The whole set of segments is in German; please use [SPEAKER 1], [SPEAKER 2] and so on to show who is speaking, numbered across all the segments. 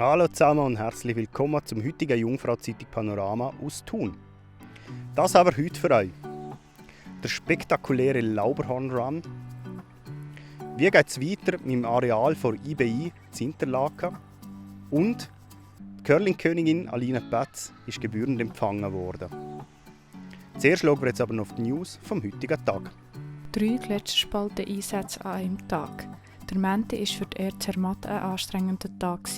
[SPEAKER 1] Hallo zusammen und herzlich willkommen zum heutigen Jungfrau-Zeitung Panorama aus Thun. Das haben wir heute für euch. Der spektakuläre Lauberhorn-Run. Wie geht es weiter mit dem Areal von IBI zu Interlaken? Und die Curling-Königin Alina Pätz ist gebührend empfangen worden. Zuerst schauen wir jetzt aber noch auf die News vom heutigen Tag.
[SPEAKER 2] 3 Gletscherspalten-Einsätze an einem Tag. Der Montag war für die Air Zermatt ein anstrengender Tag.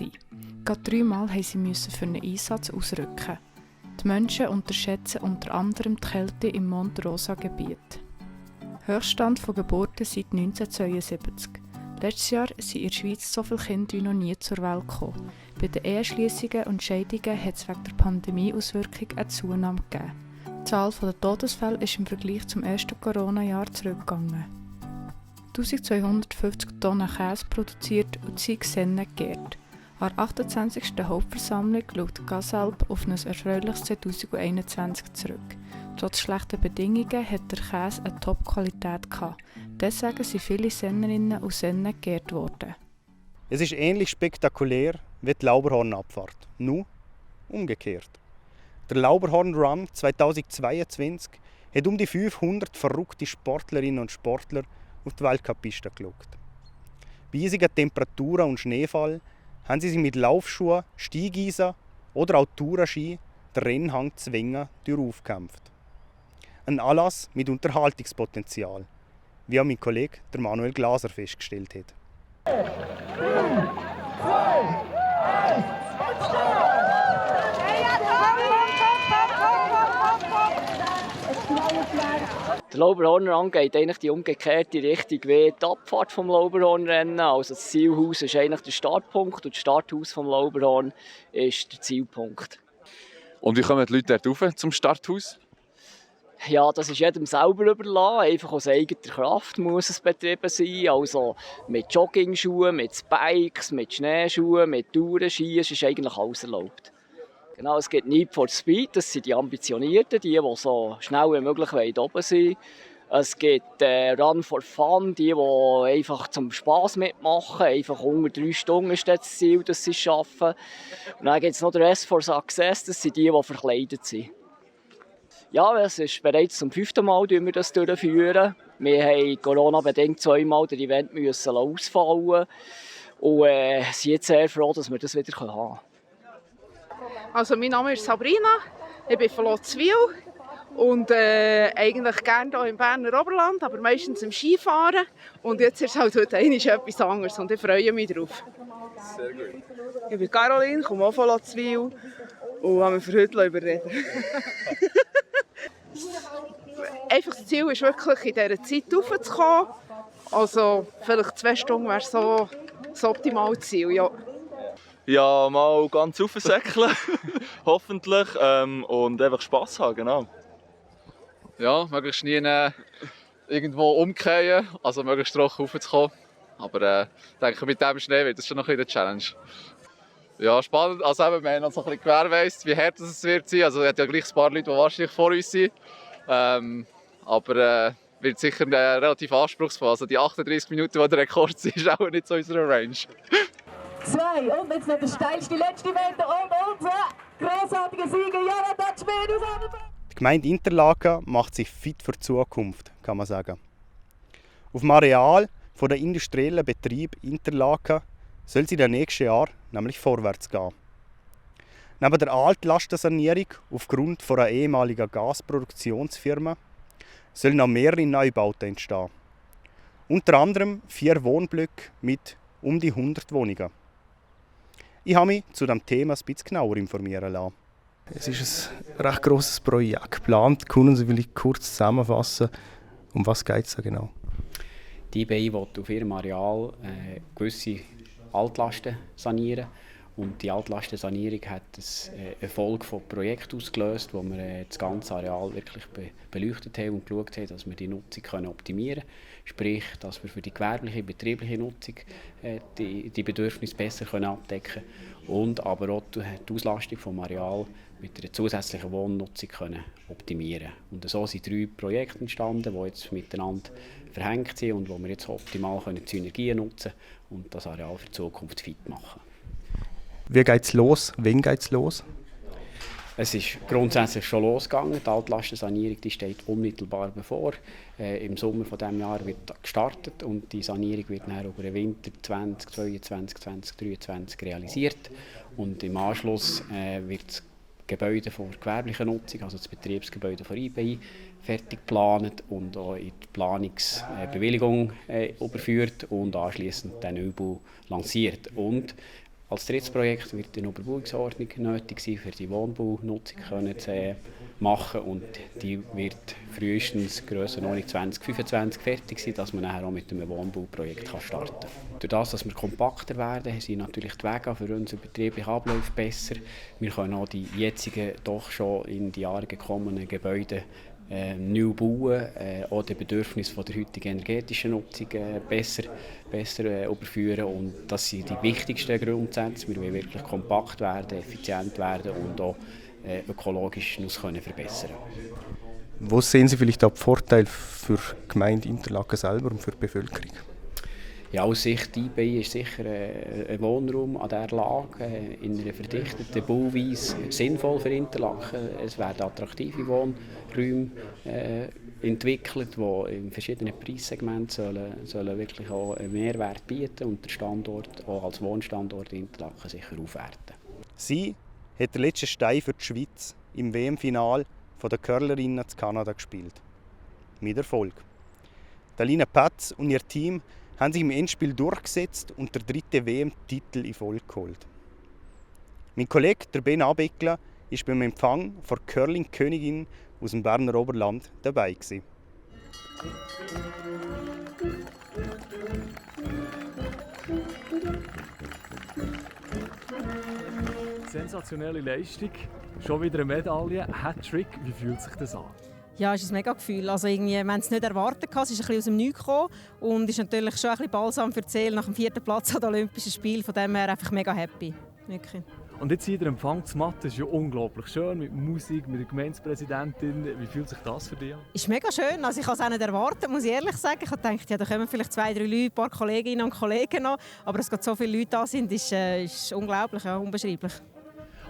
[SPEAKER 2] Gerade 3 Mal mussten sie für einen Einsatz ausrücken. Die Menschen unterschätzen unter anderem die Kälte im Monte Rosa-Gebiet. Höchststand von Geburten seit 1972. Letztes Jahr sind in der Schweiz so viele Kinder wie noch nie zur Welt gekommen. Bei den Eheschliessungen und Scheidungen hat es wegen der Pandemie-Auswirkung eine Zunahme gegeben. Die Zahl der Todesfälle ist im Vergleich zum ersten Corona-Jahr zurückgegangen. 1250 Tonnen Käse produziert und 10 Sennen gegärt. An der 28. Hauptversammlung schaut Gasalp auf ein erfreuliches 2021 zurück. Trotz schlechter Bedingungen hat der Käse eine Top-Qualität gehabt. Deswegen sind viele Sennerinnen und Senner gegärt worden.
[SPEAKER 1] Es ist ähnlich spektakulär wie die Lauberhorn-Abfahrt, nur umgekehrt. Der Lauberhorn-Run 2022 hat um die 500 verrückte Sportlerinnen und Sportler auf die Weltcup-Piste gelockt. Bei eisigen Temperaturen und Schneefall haben sie sich mit Laufschuhen, Steigeisen oder auch Tourenski den Rennhang Zwängen durchaufgekämpft. Ein Anlass mit Unterhaltungspotenzial, wie auch mein Kollege der Manuel Glaser festgestellt hat.
[SPEAKER 3] Der Lauberhorn-Run geht eigentlich die umgekehrte Richtung wie die Abfahrt vom Lauberhornrennen. Also das Zielhaus ist eigentlich der Startpunkt und das Starthaus vom Lauberhorn ist der Zielpunkt.
[SPEAKER 4] Und wie kommen die Leute dort rauf zum Starthaus?
[SPEAKER 3] Ja, das ist jedem selber überlassen. Einfach aus eigener Kraft muss es betrieben sein. Also mit Joggingschuhen, mit Spikes, mit Schneeschuhen, mit Tourenski. Es ist eigentlich alles erlaubt. Genau, es gibt Need for Speed, das sind die Ambitionierten, die so schnell wie möglich oben sind. Es gibt Run for Fun, die einfach zum Spass mitmachen. Einfach unter 3 Stunden ist das Ziel, dass sie es schaffen. Und dann gibt es noch den S for Success, das sind die verkleidet sind. Ja, es ist bereits zum 5. Mal, dass wir das durchführen. Wir haben Corona-bedingt 2 Mal das Event müssen ausfallen und sind jetzt sehr froh, dass wir das wieder haben können.
[SPEAKER 5] Also mein Name ist Sabrina, ich bin von Lotzwil und eigentlich gerne hier im Berner Oberland, aber meistens im Skifahren. Und jetzt ist halt heute etwas anderes und ich freue mich drauf.
[SPEAKER 4] Sehr gut.
[SPEAKER 5] Ich bin Caroline, komme auch von Lotzwil und habe mich für heute überreden. Einfach das Ziel ist wirklich, in dieser Zeit raufzukommen. Also vielleicht 2 Stunden wäre so das optimale Ziel, ja.
[SPEAKER 4] Ja, mal ganz raufsäckeln, hoffentlich, und einfach Spass haben, genau.
[SPEAKER 6] Ja, möglichst nie irgendwo umkehren, also möglichst trocken raufzukommen. Aber ich denke, mit dem Schnee wird das schon noch ein bisschen eine Challenge. Ja, spannend. Also eben, wir haben noch so ein bisschen gewährleistet, wie hart es wird sein. Also es hat ja gleich ein paar Leute, die wahrscheinlich vor uns sind. Aber wird sicher relativ anspruchsvoll. Also die 38 Minuten, die der Rekord ist, ist auch nicht so unsere Range.
[SPEAKER 7] 2 und jetzt nicht der steilste letzte Meter und unser grossartiger Sieger Jonathan Schmid aus Adelboden.
[SPEAKER 1] Die Gemeinde Interlaken macht sich fit für die Zukunft, kann man sagen. Auf dem Areal der industriellen Betrieb Interlaken soll es in den nächsten Jahren nämlich vorwärts gehen. Neben der Altlastensanierung aufgrund einer ehemaligen Gasproduktionsfirma sollen noch mehrere Neubauten entstehen. Unter anderem 4 Wohnblöcke mit um die 100 Wohnungen. Ich habe mich zu diesem Thema ein bisschen genauer informieren lassen. Es ist ein recht grosses Projekt geplant. Können Sie vielleicht kurz zusammenfassen, um was geht es da genau?
[SPEAKER 8] Die IBI will auf ihrem Areal gewisse Altlasten sanieren. Und die Altlastensanierung hat einen Erfolg von Projekten ausgelöst, wo wir das ganze Areal wirklich beleuchtet haben und geschaut haben, dass wir die Nutzung optimieren können. Sprich, dass wir für die gewerbliche, betriebliche Nutzung die Bedürfnisse besser abdecken können und aber auch die Auslastung des Areals mit einer zusätzlichen Wohnnutzung optimieren können. Und so sind 3 Projekte entstanden, die jetzt miteinander verhängt sind und wo wir jetzt optimal die Synergien nutzen können und das Areal für die Zukunft fit machen.
[SPEAKER 1] Wie geht es los? Wann geht es los?
[SPEAKER 8] Es ist grundsätzlich schon losgegangen. Die Altlastensanierung die steht unmittelbar bevor. Im Sommer dieses Jahres wird gestartet und die Sanierung wird dann über den Winter 2022, 2023 realisiert. Und im Anschluss wird das Gebäude für gewerbliche Nutzung, also das Betriebsgebäude von IBI, fertig geplant und auch in die Planungsbewilligung überführt und anschliessend den Neubau lanciert. Und als drittes Projekt wird eine Überbauungsordnung nötig sein, für die Wohnbaunutzung zu machen. Und die wird frühestens Grössenordnung 2025 fertig sein, dass man nachher auch mit einem Wohnbauprojekt starten kann. Durch das, dass wir kompakter werden, sind natürlich die Wege für unsere betrieblichen Abläufe besser. Wir können auch die jetzigen, doch schon in die Jahre gekommenen Gebäude neu bauen, auch die Bedürfnisse der heutigen energetischen Nutzung besser überführen. Und das sind die wichtigsten Grundsätze. Wir wollen wirklich kompakt werden, effizient werden und auch ökologisch uns verbessern.
[SPEAKER 1] Wo sehen Sie vielleicht auch die Vorteile für die Gemeinde Interlaken selber und für die Bevölkerung?
[SPEAKER 8] Ja, aus Sicht IBI ist sicher ein Wohnraum an dieser Lage in einer verdichteten Bauweise sinnvoll für Interlaken. Es werden attraktive Wohnräume entwickelt, die in verschiedenen Preissegmenten sollen wirklich auch einen Mehrwert bieten und den Standort auch als Wohnstandort Interlaken sicher aufwerten.
[SPEAKER 1] Sie hat den letzten Stein für die Schweiz im WM-Finale der Curlerinnen zu Kanada gespielt. Mit Erfolg. Alina Patz und ihr Team haben sich im Endspiel durchgesetzt und der 3. WM-Titel in Folge geholt. Mein Kollege der Ben Abeckler war beim Empfang der Curling-Königin aus dem Berner Oberland dabei.
[SPEAKER 9] Sensationelle Leistung, schon wieder eine Medaille, Hattrick. Wie fühlt sich das an?
[SPEAKER 10] Ja, es ist ein mega Gefühl. Also irgendwie, wir haben es nicht erwartet, es ist ein bisschen aus dem Nichts gekommen und ist natürlich schon ein bisschen balsam für die Seele nach dem 4. Platz an den Olympischen Spielen. Von dem her einfach mega happy. Wirklich.
[SPEAKER 9] Und jetzt hier der Empfang zu Mathe ist ja unglaublich schön, mit Musik, mit der Gemeindepräsidentin. Wie fühlt sich das für dich an?
[SPEAKER 10] Ist mega schön. Also ich habe es auch nicht erwartet, muss ich ehrlich sagen. Ich dachte, ja, da kommen vielleicht 2, 3 Leute, ein paar Kolleginnen und Kollegen noch. Aber dass gerade so viele Leute da sind, ist unglaublich, ja, unbeschreiblich.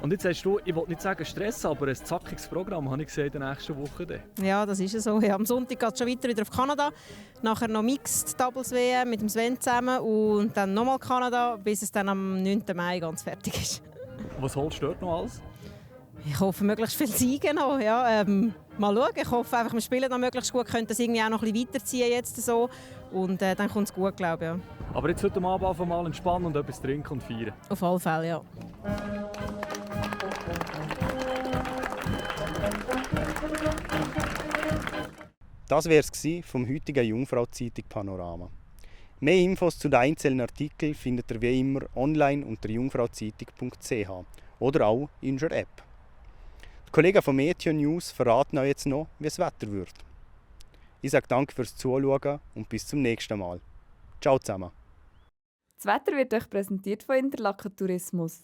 [SPEAKER 9] Und jetzt hast du, ich will nicht sagen Stress, aber ein zackiges Programm, habe ich gesehen, in der nächsten Woche.
[SPEAKER 10] Ja, das ist so. Ja, am Sonntag geht es schon weiter wieder auf Kanada. Nachher noch Mixed Doubles WM mit dem Sven zusammen und dann nochmal Kanada, bis es dann am 9. Mai ganz fertig ist.
[SPEAKER 9] Was holst du dort noch alles?
[SPEAKER 10] Ich hoffe, möglichst viel Siege noch. Ja, mal schauen. Ich hoffe einfach, wir spielen noch möglichst gut, können das irgendwie auch noch ein bisschen weiterziehen jetzt so. Und dann kommt es gut, glaube ich. Ja.
[SPEAKER 9] Aber jetzt heute Abend einfach mal entspannen und etwas trinken und feiern.
[SPEAKER 10] Auf alle Fälle, ja.
[SPEAKER 1] Das wäre es vom heutigen Jungfrau-Zeitung Panorama. Mehr Infos zu den einzelnen Artikeln findet ihr wie immer online unter jungfrauzeitung.ch oder auch in unserer App. Die Kollegen von Meteo News verraten euch jetzt noch, wie das Wetter wird. Ich sage danke fürs Zuschauen und bis zum nächsten Mal. Ciao zusammen.
[SPEAKER 11] Das Wetter wird euch präsentiert von Interlaken Tourismus.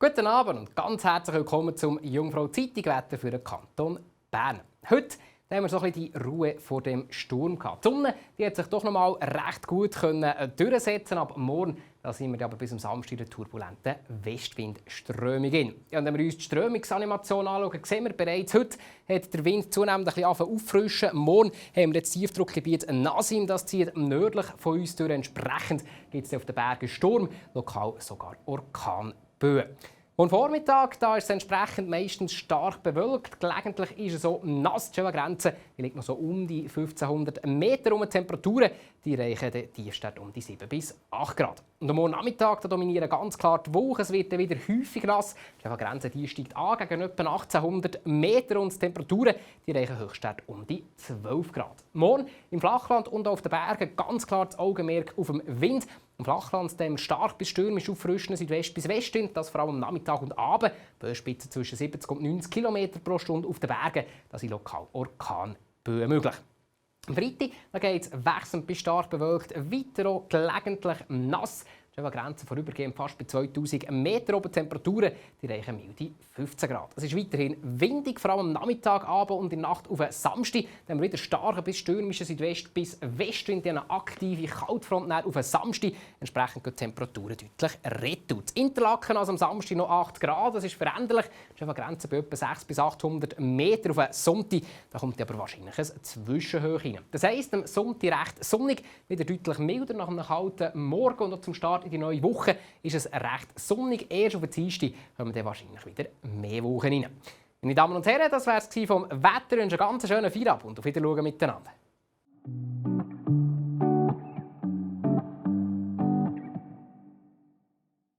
[SPEAKER 12] Guten Abend und ganz herzlich willkommen zum Jungfrau Zeitung Wetter für den Kanton Bern. Heute haben wir so ein bisschen die Ruhe vor dem Sturm gehabt. Die Sonne die hat sich doch noch mal recht gut durchsetzen. Ab morgen da sind wir aber bis am Samstag in der turbulenten Westwindströmung in. Ja, und wenn wir uns die Strömungsanimation anschauen, sehen wir bereits heute hat der Wind zunehmend ein bisschen auffrischen. Morgen haben wir das Tiefdruckgebiet Nasim, das zieht nördlich von uns durch. Entsprechend gibt es auf den Bergen Sturm, lokal sogar Orkanböen. Und Vormittag da ist es entsprechend meistens stark bewölkt. Gelegentlich ist es so nass. Die Grenze liegt noch so um die 1500 Meter. Die Temperaturen die reichen die Städte um die 7 bis 8 Grad. Und am Nachmittag da dominieren ganz klar die Wolken. Es wird dann wieder häufig nass. Die Grenze die steigt an gegen etwa 1800 Meter. Und die Temperaturen die reichen Höchstwerte um die 12 Grad. Morgen im Flachland und auf den Bergen ganz klar das Augenmerk auf dem Wind. Im Flachland dem stark bis stürmisch auffrischenden Südwest- bis Westwind, das vor allem am Nachmittag und Abend, Böenspitzen zwischen 70 und 90 km pro Stunde auf den Bergen, da sind lokal Orkanböen möglich. Am Freitag geht es wechselnd bis stark bewölkt, weiter auch gelegentlich nass. ist an Grenzen vorübergehend fast bei 2000 Meter oben. Temperaturen die reichen milde 15 Grad. Es ist weiterhin windig, vor allem am Nachmittag, Abend und in der Nacht auf den Samstag. Dann haben wir wieder starke bis stürmische Südwest- bis Westwind, eine aktive Kaltfront auf den Samstag. Entsprechend gehen die Temperaturen deutlich retour. In Interlaken also am Samstag noch 8 Grad, das ist veränderlich. Das ist an Grenzen bei etwa 600 bis 800 Meter auf den Sonntag. Da kommt aber wahrscheinlich eine Zwischenhöhe rein. Das heisst, am Sonntag recht sonnig, wieder deutlich milder nach einem kalten Morgen und auch zum Start in die neue Woche ist es recht sonnig. Erst auf den Dienstag haben wir dann wahrscheinlich wieder mehr Wochen rein. Meine Damen und Herren, das war es vom Wetter. Einen ganz schönen Feierabend und auf Wiedersehen miteinander.